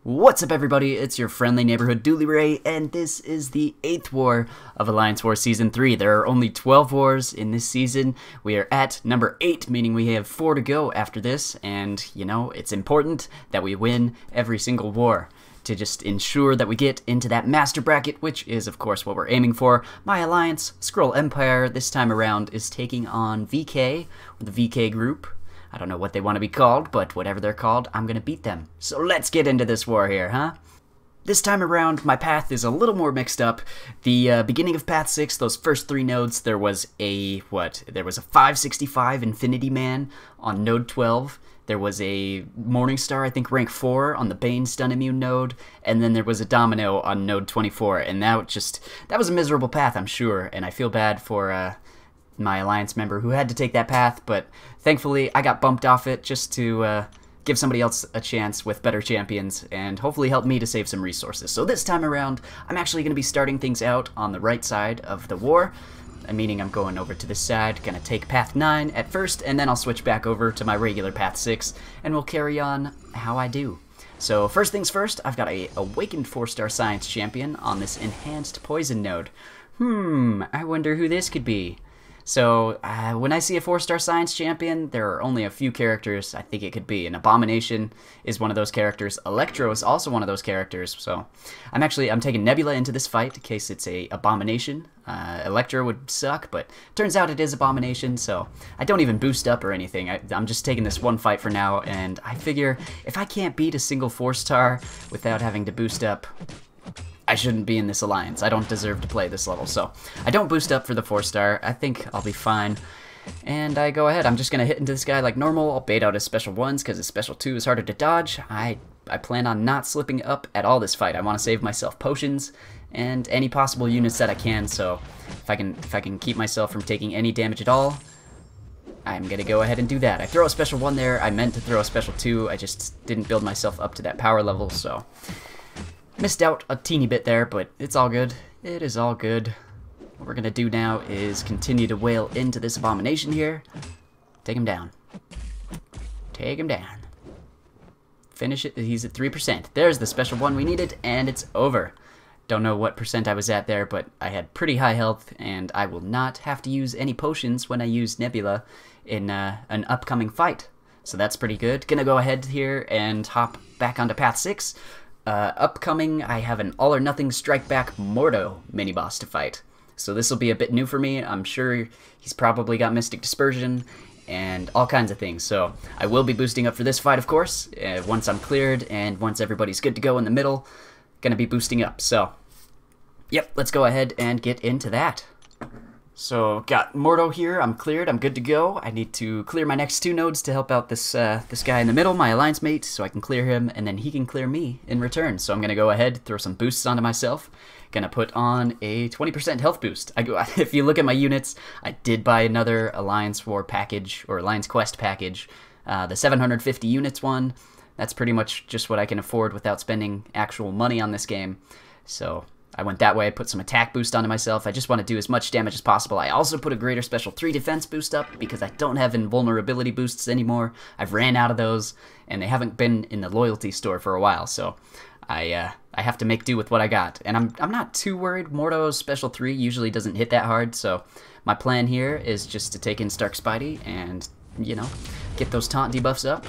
What's up, everybody? It's your friendly neighborhood DoolieRay, and this is the 8th war of Alliance War Season 3. There are only 12 wars in this season. We are at number 8, meaning we have 4 to go after this, and, you know, it's important that we win every single war to just ensure that we get into that master bracket, which is, of course, what we're aiming for. My alliance, SKRULL Empire, this time around is taking on VK, or the VK group. I don't know what they want to be called, but whatever they're called, I'm gonna beat them. So let's get into this war here, huh? This time around, my path is a little more mixed up. The beginning of Path 6, those first 3 nodes, there was a 565 Infinity Man on node 12. There was a Morningstar, I think rank 4 on the Bane stun immune node, and then there was a Domino on node 24, and that was a miserable path, I'm sure, and I feel bad for my alliance member who had to take that path, but thankfully I got bumped off it just to give somebody else a chance with better champions and hopefully help me to save some resources. So this time around, I'm actually going to be starting things out on the right side of the war, meaning I'm going over to this side, going to take Path 9 at first, and then I'll switch back over to my regular Path 6, and we'll carry on how I do. So first things first, I've got a Awakened 4-star Science Champion on this Enhanced Poison node. I wonder who this could be. So, when I see a 4-star Science Champion, there are only a few characters I think it could be. An Abomination is one of those characters. Electro is also one of those characters. So, I'm taking Nebula into this fight in case it's a Abomination. Electro would suck, but turns out it is Abomination, so I don't even boost up or anything. I'm just taking this one fight for now, and I figure if I can't beat a single 4-star without having to boost up, I shouldn't be in this alliance. I don't deserve to play this level, so I don't boost up for the 4-star. I think I'll be fine. And I go ahead. I'm just going to hit into this guy like normal. I'll bait out his special 1s because his special 2 is harder to dodge. I plan on not slipping up at all this fight. I want to save myself potions and any possible units that I can, so if I can keep myself from taking any damage at all, I'm going to go ahead and do that. I throw a special 1 there. I meant to throw a special 2. I just didn't build myself up to that power level, so missed out a teeny bit there, but it's all good. It is all good. What we're going to do now is continue to wail into this Abomination here. Take him down. Take him down. Finish it. He's at 3%. There's the special 1 we needed, and it's over. Don't know what percent I was at there, but I had pretty high health, and I will not have to use any potions when I use Nebula in an upcoming fight. So that's pretty good. Gonna go ahead here and hop back onto Path 6. Upcoming, I have an all-or-nothing strike-back MODOK mini-boss to fight. So this will be a bit new for me. I'm sure he's probably got Mystic Dispersion and all kinds of things. So I will be boosting up for this fight, of course, once I'm cleared and once everybody's good to go in the middle. Gonna be boosting up. So, yep, let's go ahead and get into that. So, got MODOK here, I'm cleared, I'm good to go. I need to clear my next 2 nodes to help out this this guy in the middle, my alliance mate, so I can clear him, and then he can clear me in return. So I'm going to go ahead, throw some boosts onto myself. Gonna put on a 20% health boost. If you look at my units, I did buy another Alliance War package, or Alliance Quest package, the 750 units one. That's pretty much just what I can afford without spending actual money on this game. So I went that way, put some attack boost onto myself. I just want to do as much damage as possible. I also put a greater special 3 defense boost up because I don't have invulnerability boosts anymore. I've ran out of those, and they haven't been in the loyalty store for a while, so I have to make do with what I got. And I'm not too worried. MODOK's special 3 usually doesn't hit that hard, so my plan here is just to take in Stark Spidey and, you know, get those taunt debuffs up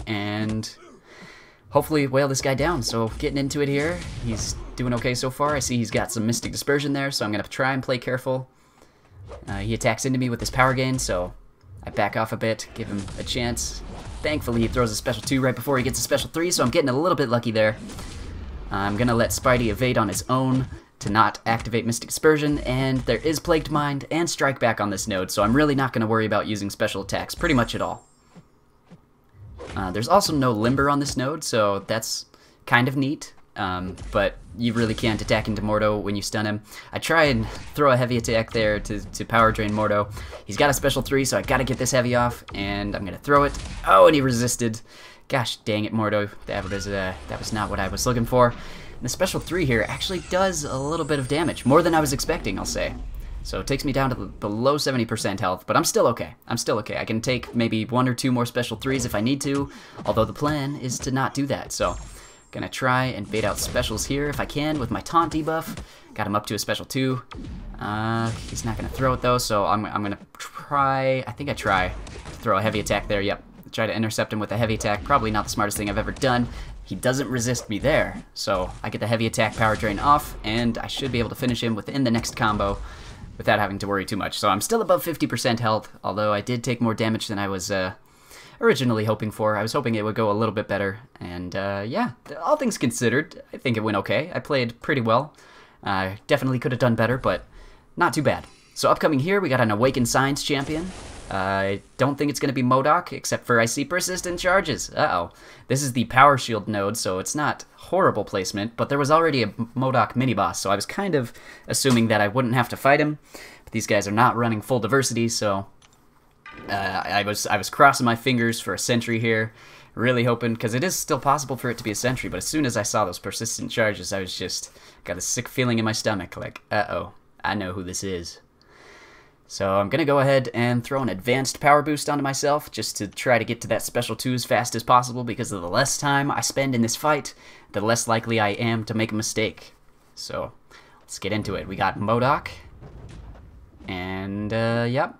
and hopefully whale this guy down. So getting into it here, he's doing okay so far. I see he's got some Mystic Dispersion there, so I'm going to try and play careful. He attacks into me with his power gain, so I back off a bit, give him a chance. Thankfully, he throws a special 2 right before he gets a special 3, so I'm getting a little bit lucky there. I'm going to let Spidey evade on his own to not activate Mystic Dispersion, and there is Plagued Mind and Strike Back on this node, so I'm really not going to worry about using special attacks pretty much at all. There's also no Limber on this node, so that's kind of neat, but you really can't attack into MODOK when you stun him. I try and throw a heavy attack there to power drain MODOK. He's got a special 3, so I gotta get this heavy off, and I'm gonna throw it. Oh, and he resisted. Gosh dang it, MODOK. That was not what I was looking for. And the special 3 here actually does a little bit of damage, more than I was expecting, I'll say. So it takes me down to below 70% health, but I'm still okay. I'm still okay. I can take maybe 1 or 2 more special 3s if I need to, although the plan is to not do that. So Gonna try and bait out specials here if I can with my taunt debuff. Got him up to a special 2. He's not gonna throw it though, so I'm gonna try. I think I try to throw a heavy attack there. Yep. Try to intercept him with a heavy attack. Probably not the smartest thing I've ever done. He doesn't resist me there, so I get the heavy attack power drain off, and I should be able to finish him within the next combo without having to worry too much. So I'm still above 50% health, although I did take more damage than I was originally hoping for. I was hoping it would go a little bit better, and yeah, all things considered, I think it went okay. I played pretty well. Definitely could have done better, but not too bad. So upcoming here, we got an Awakened Science champion. I don't think it's going to be MODOK, except for I see persistent charges. Uh-oh. This is the Power Shield node, so it's not horrible placement, but there was already a MODOK mini-boss, so I was kind of assuming that I wouldn't have to fight him. But these guys are not running full diversity, so I was crossing my fingers for a sentry here, really hoping, because it is still possible for it to be a sentry, but as soon as I saw those persistent charges, I was just got a sick feeling in my stomach, like, uh-oh, I know who this is. So I'm going to go ahead and throw an advanced power boost onto myself just to try to get to that special 2 as fast as possible, because of the less time I spend in this fight, the less likely I am to make a mistake. So let's get into it. We got MODOK. And yep,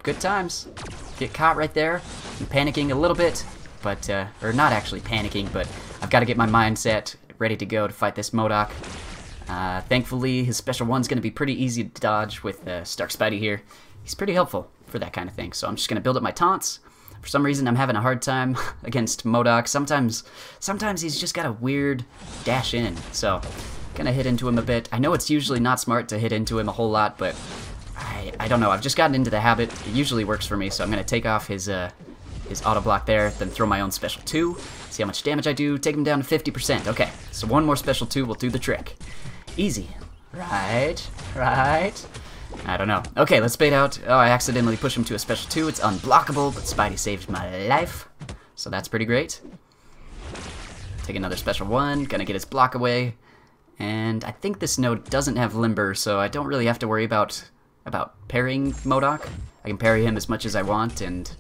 good times. Get caught right there. I'm panicking a little bit, but, or not actually panicking, but I've got to get my mindset ready to go to fight this MODOK. Thankfully, his special 1's going to be pretty easy to dodge with Stark Spidey here. He's pretty helpful for that kind of thing, so I'm just going to build up my taunts. For some reason, I'm having a hard time against MODOK. Sometimes he's just got a weird dash in, so going to hit into him a bit. I know it's usually not smart to hit into him a whole lot, but I don't know. I've just gotten into the habit. It usually works for me, so I'm going to take off his auto block there, then throw my own special 2. See how much damage I do. Take him down to 50%. Okay, so one more special 2 will do the trick. Easy. Right. I don't know. Okay, let's bait out. Oh, I accidentally pushed him to a special 2. It's unblockable, but Spidey saved my life. So that's pretty great. Take another special 1. Gonna get his block away. And I think this node doesn't have Limber, so I don't really have to worry about parrying MODOK. I can parry him as much as I want, and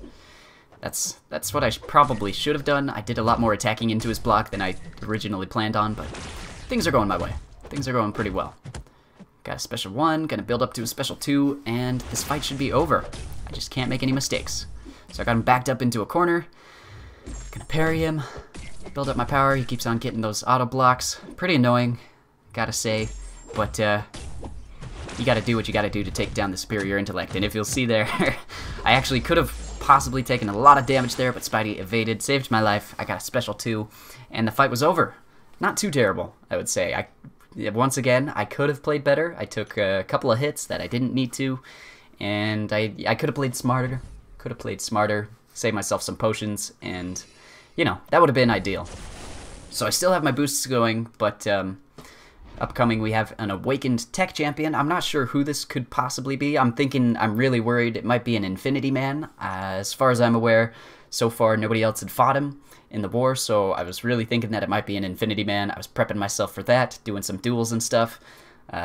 that's what I probably should have done. I did a lot more attacking into his block than I originally planned on, but things are going my way. Things are going pretty well. Got a special 1, gonna build up to a special 2, and this fight should be over. I just can't make any mistakes. So I got him backed up into a corner. Gonna parry him, build up my power. He keeps on getting those auto blocks. Pretty annoying, gotta say, but you gotta do what you gotta do to take down the superior intellect. And if you'll see there, I actually could have possibly taken a lot of damage there, but Spidey evaded, saved my life. I got a special 2, and the fight was over. Not too terrible, I would say. Once again, I could have played better. I took a couple of hits that I didn't need to, and I could have played smarter. Save myself some potions, and, you know, that would have been ideal. So I still have my boosts going, but upcoming we have an Awakened Tech Champion. I'm not sure who this could possibly be. I'm really worried it might be an Infinity Man. As far as I'm aware, so far nobody else had fought him in the war, so I was really thinking that it might be an Infinity Man. I was prepping myself for that, doing some duels and stuff,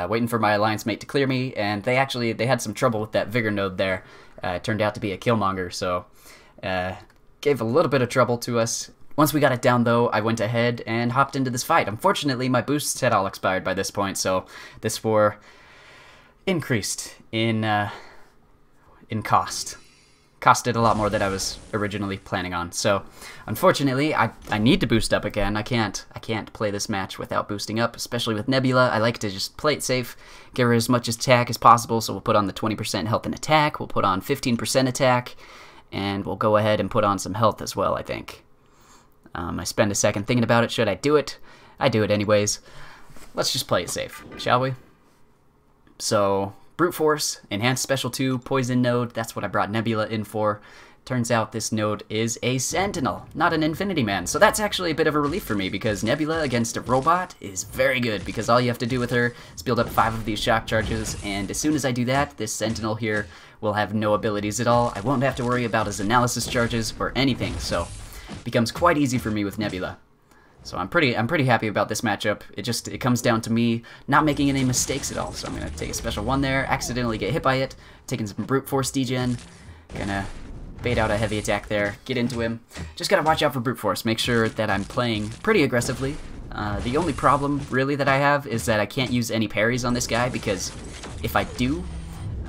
waiting for my alliance mate to clear me, and they had some trouble with that Vigor node there. It turned out to be a Killmonger, so gave a little bit of trouble to us. Once we got it down, though, I went ahead and hopped into this fight. Unfortunately, my boosts had all expired by this point, so this war increased in cost. Costed a lot more than I was originally planning on. So, unfortunately, I need to boost up again. I can't play this match without boosting up, especially with Nebula. I like to just play it safe, get her as much attack as possible, so we'll put on the 20% health and attack, we'll put on 15% attack, and we'll go ahead and put on some health as well, I think. I spend a second thinking about it. Should I do it? I do it anyways. Let's just play it safe, shall we? So, Brute Force, Enhanced Special 2, Poison Node, that's what I brought Nebula in for. Turns out this node is a Sentinel, not an Infinity Man. So that's actually a bit of a relief for me, because Nebula against a robot is very good, because all you have to do with her is build up 5 of these shock charges, and as soon as I do that, this Sentinel here will have no abilities at all. I won't have to worry about his analysis charges or anything, so it becomes quite easy for me with Nebula. So I'm pretty happy about this matchup. It comes down to me not making any mistakes at all. So I'm gonna take a special 1 there, accidentally get hit by it, taking some Brute Force degen, gonna bait out a heavy attack there, get into him. Just gotta watch out for brute force, make sure that I'm playing pretty aggressively. The only problem really that I have is that I can't use any parries on this guy, because if I do,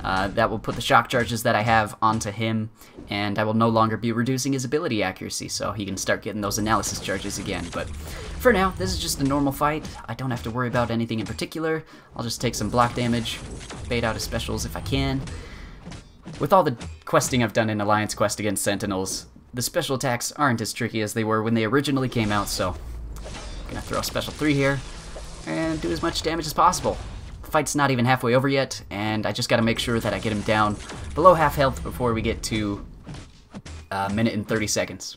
that will put the shock charges that I have onto him, and I will no longer be reducing his ability accuracy, so he can start getting those analysis charges again. But for now, this is just a normal fight. I don't have to worry about anything in particular. I'll just take some block damage, bait out his specials if I can. With all the questing I've done in Alliance Quest against Sentinels, the special attacks aren't as tricky as they were when they originally came out, so I'm gonna throw a special 3 here and do as much damage as possible. The fight's not even halfway over yet, and I just gotta make sure that I get him down below half health before we get to a minute and 30 seconds.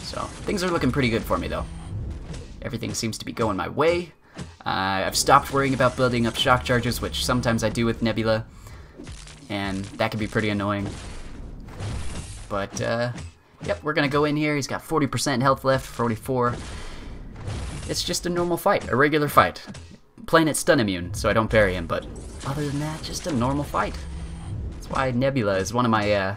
So things are looking pretty good for me though. Everything seems to be going my way. I've stopped worrying about building up shock charges, which sometimes I do with Nebula, and that can be pretty annoying. But yep, we're gonna go in here. He's got 40% health left, 44. It's just a normal fight, a regular fight. Playing it stun immune, so I don't parry him, but other than that, just a normal fight. That's why Nebula is one of my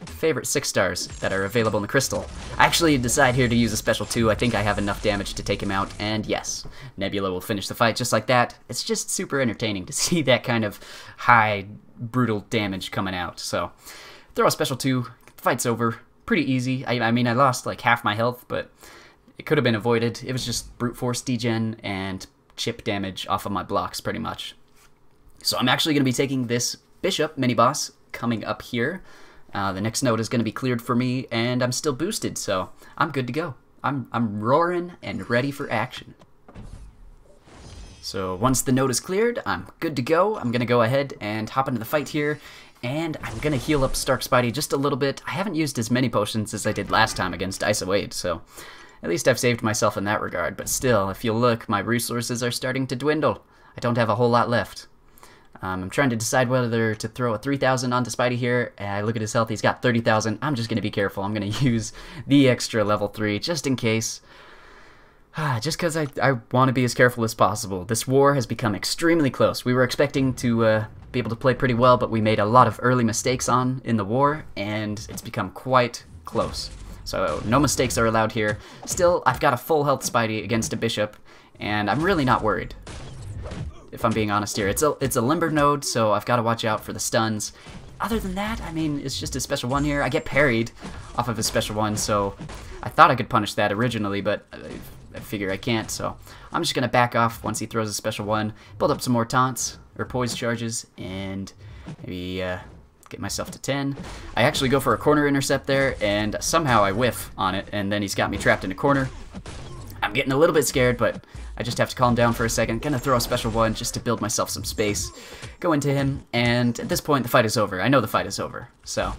favorite 6-stars that are available in the Crystal. I actually decide here to use a special 2. I think I have enough damage to take him out, and yes, Nebula will finish the fight just like that. It's just super entertaining to see that kind of high, brutal damage coming out. So, throw a special 2, the fight's over. Pretty easy. I mean, I lost like half my health, but it could have been avoided. It was just brute force degen and chip damage off of my blocks, pretty much. So I'm actually going to be taking this Bishop mini-boss coming up here. The next node is going to be cleared for me, and I'm still boosted, so I'm good to go. I'm roaring and ready for action. So once the node is cleared, I'm good to go. I'm going to go ahead and hop into the fight here, and I'm going to heal up Stark Spidey just a little bit. I haven't used as many potions as I did last time against ISO 8, so at least I've saved myself in that regard. But still, if you look, my resources are starting to dwindle. I don't have a whole lot left. I'm trying to decide whether to throw a 3,000 onto Spidey here. I look at his health, he's got 30,000. I'm just going to be careful. I'm going to use the extra level 3 just in case. Just because I want to be as careful as possible. This war has become extremely close. We were expecting to be able to play pretty well, but we made a lot of early mistakes in the war, and it's become quite close. So no mistakes are allowed here. Still, I've got a full health Spidey against a Bishop, and I'm really not worried, if I'm being honest here. It's a limber node, so I've got to watch out for the stuns. Other than that, I mean, it's just a special 1 here. I get parried off of his special 1, so I thought I could punish that originally, but I figure I can't, so I'm just going to back off once he throws a special 1, build up some more taunts, or poise charges, and maybe get myself to 10. I actually go for a corner intercept there, and somehow I whiff on it, and then he's got me trapped in a corner. I'm getting a little bit scared, but I just have to calm down for a second. Gonna throw a special 1 just to build myself some space. Go into him, and at this point the fight is over. I know the fight is over, so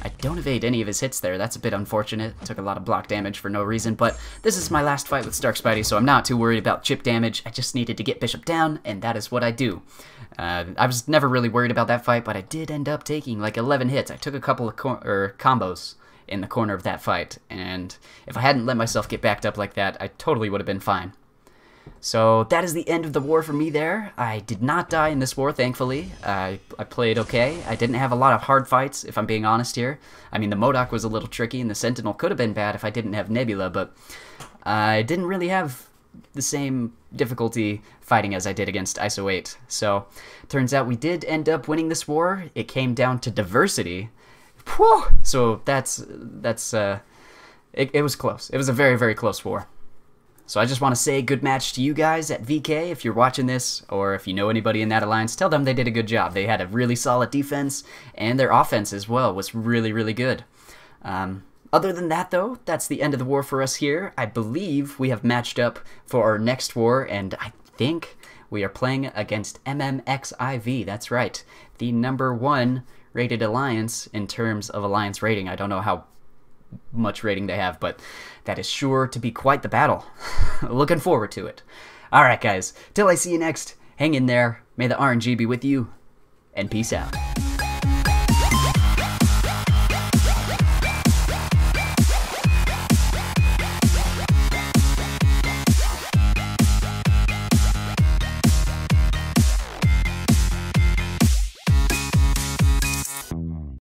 I don't evade any of his hits there. That's a bit unfortunate. Took a lot of block damage for no reason, but this is my last fight with Stark Spidey, so I'm not too worried about chip damage. I just needed to get Bishop down, and that is what I do. I was never really worried about that fight, but I did end up taking like 11 hits. I took a couple of combos in the corner of that fight, and if I hadn't let myself get backed up like that, I totally would have been fine. So that is the end of the war for me there. I did not die in this war, thankfully. I played okay. I didn't have a lot of hard fights, if I'm being honest here. I mean, the MODOK was a little tricky, and the Sentinel could have been bad if I didn't have Nebula, but I didn't really have the same difficulty fighting as I did against ISO 8. So, turns out we did end up winning this war. It came down to diversity. Whew! So it was close. It was a very, very close war. So I just want to say good match to you guys at VK. If you're watching this, or if you know anybody in that alliance, tell them they did a good job. They had a really solid defense, and their offense as well was really, really good. Other than that, though, that's the end of the war for us here. I believe we have matched up for our next war, and I think we are playing against MMXIV. That's right, the #1 rated alliance in terms of alliance rating. I don't know how much rating they have, but that is sure to be quite the battle. Looking forward to it. Alright guys, till I see you next, hang in there, may the RNG be with you, and peace out.